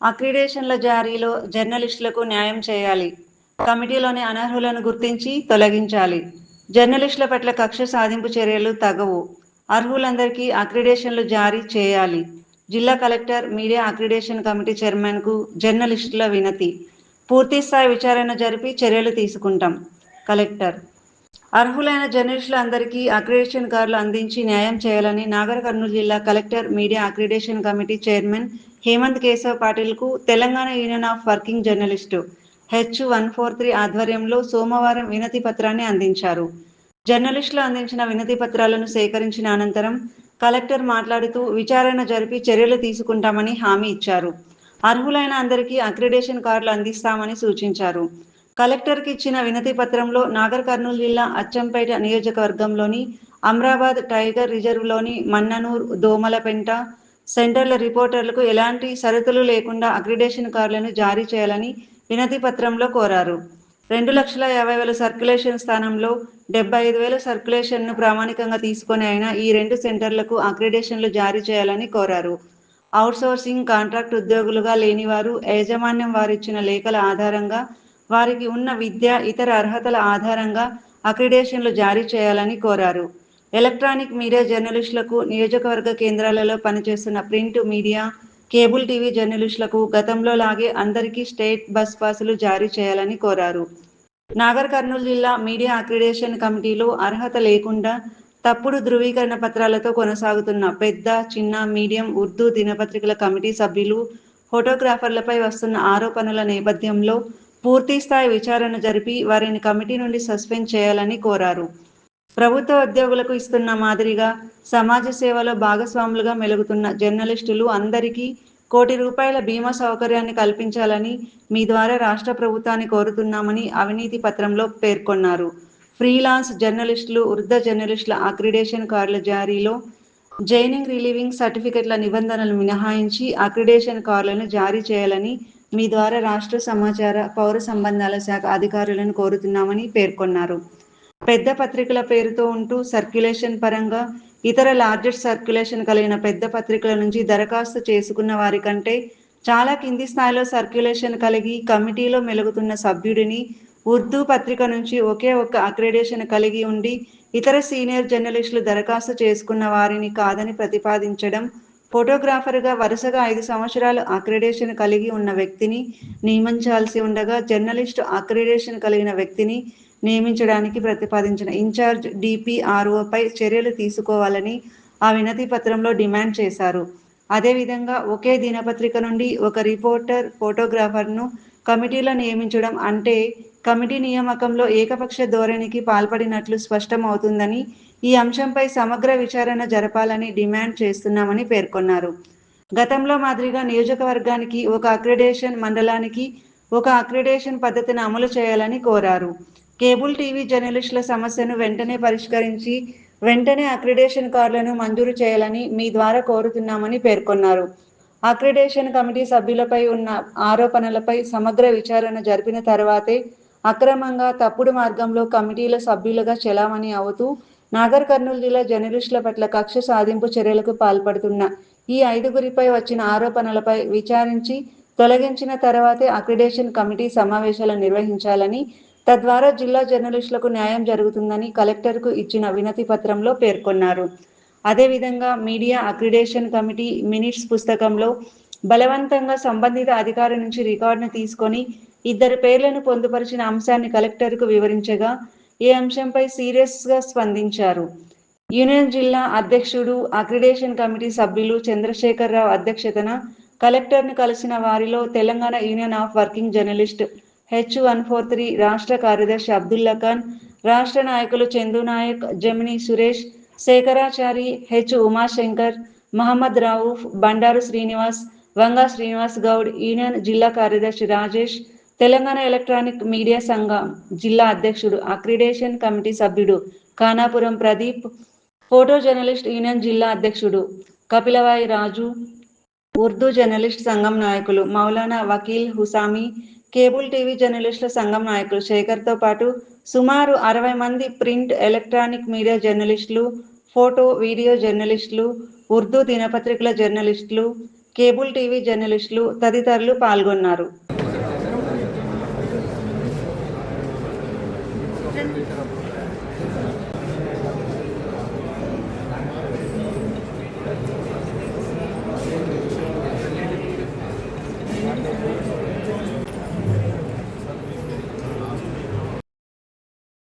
అక్రిడేషన్ల జారీలో జర్నలిస్టులకు న్యాయం చేయాలి. కమిటీలోని అనర్హులను గుర్తించి తొలగించాలి. జర్నలిస్టుల పట్ల కక్ష సాధింపు చర్యలు తగవు. అర్హులందరికీ అక్రిడేషన్లు జారీ చేయాలి. జిల్లా కలెక్టర్, మీడియా అక్రిడేషన్ కమిటీ చైర్మన్కు జర్నలిస్టుల వినతి. పూర్తిస్థాయి విచారణ జరిపి చర్యలు తీసుకుంటాం. కలెక్టర్. అర్హులైన జర్నలిస్టులందరికీ అక్రిడేషన్ కార్డులు అందించి న్యాయం చేయాలని నాగర్ కర్నూలు జిల్లా collector, media accreditation committee chairman Hemant Keshav పాటిల్కు Telangana union of working journalist H143 ఆధ్వర్యంలో సోమవారం వినతి పత్రాన్ని అందించారు. జర్నలిస్టులు అందించిన వినతి పత్రాలను సేకరించిన అనంతరం కలెక్టర్ మాట్లాడుతూ విచారణ జరిపి చర్యలు తీసుకుంటామని హామీ ఇచ్చారు. అర్హులైన అందరికీ అక్రిడేషన్ కార్డులు అందిస్తామని సూచించారు. కలెక్టర్కి ఇచ్చిన వినతి పత్రంలో నాగర్ కర్నూలు జిల్లా అచ్చంపేట నియోజకవర్గంలోని అమ్రాబాద్ టైగర్ రిజర్వ్లోని మన్ననూర్, దోమలపెంట సెంటర్ల రిపోర్టర్లకు ఎలాంటి షరతులు లేకుండా అక్రిడేషన్ కార్డులను జారీ చేయాలని వినతి పత్రంలో కోరారు. 2,50,000 సర్క్యులేషన్ స్థానంలో 75,000 సర్క్యులేషన్ను ప్రామాణికంగా తీసుకొని అయినా ఈ 2 సెంటర్లకు అక్రిడేషన్లు జారీ చేయాలని కోరారు. అవుట్సోర్సింగ్, కాంట్రాక్ట్ ఉద్యోగులుగా లేనివారు యాజమాన్యం వారిచ్చిన లేఖల ఆధారంగా వారికి ఉన్న విద్య, ఇతర అర్హతల ఆధారంగా అక్రిడేషన్లు జారీ చేయాలని కోరారు. ఎలక్ట్రానిక్ మీడియా జర్నలిస్టులకు నియోజకవర్గ కేంద్రాలలో పనిచేస్తున్న ప్రింట్ మీడియా, కేబుల్ టీవీ జర్నలిస్టులకు గతంలో లాగే అందరికీ స్టేట్ బస్ పాసులు జారీ చేయాలని కోరారు. నాగర్ కర్నూలు జిల్లా మీడియా అక్రిడేషన్ కమిటీలో అర్హత లేకుండా తప్పుడు ధృవీకరణ పత్రాలతో కొనసాగుతున్న పెద్ద, చిన్న, మీడియం ఉర్దూ దినపత్రికల కమిటీ సభ్యులు, ఫోటోగ్రాఫర్లపై వస్తున్న ఆరోపణల నేపథ్యంలో పూర్తిస్థాయి విచారణ జరిపి వారిని కమిటీ నుండి సస్పెండ్ చేయాలని కోరారు. ప్రభుత్వ ఉద్యోగులకు ఇస్తున్న మాదిరిగా సమాజ సేవలో భాగస్వాములుగా మెలుగుతున్న జర్నలిస్టులు అందరికీ ₹1,00,00,000 బీమా సౌకర్యాన్ని కల్పించాలని మీ ద్వారా రాష్ట్ర ప్రభుత్వాన్ని కోరుతున్నామని అవినీతి పత్రంలో పేర్కొన్నారు. ఫ్రీలాన్స్ జర్నలిస్టులు, వృద్ధ జర్నలిస్టుల అక్రిడేషన్ కార్డుల జారీలో జైనింగ్, రిలీవింగ్ సర్టిఫికెట్ల నిబంధనలు మినహాయించి అక్రిడేషన్ కార్డులను జారీ చేయాలని మీ ద్వారా రాష్ట్ర సమాచార, పౌర సంబంధాల శాఖ అధికారులను కోరుతున్నామని పేర్కొన్నారు. పెద్ద పత్రికల పేరుతో ఉంటూ సర్క్యులేషన్ పరంగా ఇతర లార్జెస్ట్ సర్క్యులేషన్ కలిగిన పెద్ద పత్రికల నుంచి దరఖాస్తు చేసుకున్న వారి కంటే చాలా కింది స్థాయిలో సర్క్యులేషన్ కలిగి కమిటీలో మెలుగుతున్న సభ్యుడిని, ఉర్దూ పత్రిక నుంచి ఒకే ఒక్క అక్రిడేషన్ కలిగి ఉండి ఇతర సీనియర్ జర్నలిస్టులు దరఖాస్తు చేసుకున్న వారిని కాదని ప్రతిపాదించడం, ఫోటోగ్రాఫర్గా వరుసగా 5 సంవత్సరాలు అక్రిడేషన్ కలిగి ఉన్న వ్యక్తిని నియమించాల్సి ఉండగా జర్నలిస్టు అక్రిడేషన్ కలిగిన వ్యక్తిని నియమించడానికి ప్రతిపాదించిన ఇన్ఛార్జ్ DPROపై చర్యలు తీసుకోవాలని ఆ వినతి పత్రంలో డిమాండ్ చేశారు. అదేవిధంగా ఒకే దినపత్రిక నుండి ఒక రిపోర్టర్, ఫోటోగ్రాఫర్ను కమిటీలో నియమించడం అంటే కమిటీ నియామకంలో ఏకపక్ష ధోరణికి పాల్పడినట్లు స్పష్టమవుతుందని, ఈ అంశంపై సమగ్ర విచారణ జరపాలని డిమాండ్ చేస్తున్నామని పేర్కొన్నారు. గతంలో మాదిరిగా నియోజకవర్గానికి ఒక అక్రిడేషన్, మండలానికి ఒక అక్రిడేషన్ పద్ధతిని అమలు చేయాలని కోరారు. కేబుల్ టీవీ జర్నలిస్టుల సమస్యను వెంటనే పరిష్కరించి వెంటనే అక్రిడేషన్ కార్డులను మంజూరు చేయాలని మీ ద్వారా కోరుతున్నామని పేర్కొన్నారు. అక్రిడేషన్ కమిటీ సభ్యులపై ఉన్న ఆరోపణలపై సమగ్ర విచారణ జరిపిన తర్వాతే అక్రమంగా, తప్పుడు మార్గంలో కమిటీల సభ్యులుగా చెలామణి అవుతూ నాగర్ కర్నూలు జిల్లా జర్నలిస్టుల పట్ల కక్ష సాధింపు చర్యలకు పాల్పడుతున్న ఈ 5గురిపై వచ్చిన ఆరోపణలపై విచారించి తొలగించిన తర్వాతే అక్రిడేషన్ కమిటీ సమావేశాలు నిర్వహించాలని, తద్వారా జిల్లా జర్నలిస్టులకు న్యాయం జరుగుతుందని కలెక్టర్కు ఇచ్చిన వినతి పత్రంలో పేర్కొన్నారు. అదేవిధంగా మీడియా అక్రిడేషన్ కమిటీ మినిట్స్ పుస్తకంలో బలవంతంగా సంబంధిత అధికారి నుంచి రికార్డును తీసుకొని 2 పేర్లను పొందుపరిచిన అంశాన్ని కలెక్టర్కు వివరించగా ఈ అంశంపై సీరియస్గా స్పందించారు. యూనియన్ జిల్లా అధ్యక్షుడు, అక్రిడేషన్ కమిటీ సభ్యులు చంద్రశేఖరరావు అధ్యక్షతన కలెక్టర్ను కలిసిన వారిలో Telangana union of working journalist H143 రాష్ట్ర కార్యదర్శి అబ్దుల్లా ఖాన్, రాష్ట్ర నాయకులు చందునాయక్, జమిని సురేష్, శేఖరాచారి, ఉమాశంకర్, మహమ్మద్ రౌఫ్, బండారు శ్రీనివాస్, వంగా శ్రీనివాస్ గౌడ్, యూనియన్ జిల్లా కార్యదర్శి రాజేష్, తెలంగాణ ఎలక్ట్రానిక్ మీడియా సంఘం జిల్లా అధ్యక్షుడు, అక్రిడేషన్ కమిటీ సభ్యుడు Khanapuram Pradeep, photo journalist union జిల్లా అధ్యక్షుడు కపిలవాయి రాజు, ఉర్దూ జర్నలిస్ట్ సంఘం నాయకులు మౌలానా వకీల్ హుసామి, కేబుల్ టీవీ జర్నలిస్టుల సంఘం నాయకులు శేఖర్తో పాటు సుమారు 60 మంది ప్రింట్, ఎలక్ట్రానిక్ మీడియా జర్నలిస్టులు, ఫోటో, వీడియో జర్నలిస్టులు, ఉర్దూ దినపత్రికల జర్నలిస్టులు, కేబుల్ టీవీ జర్నలిస్టులు తదితరులు పాల్గొన్నారు.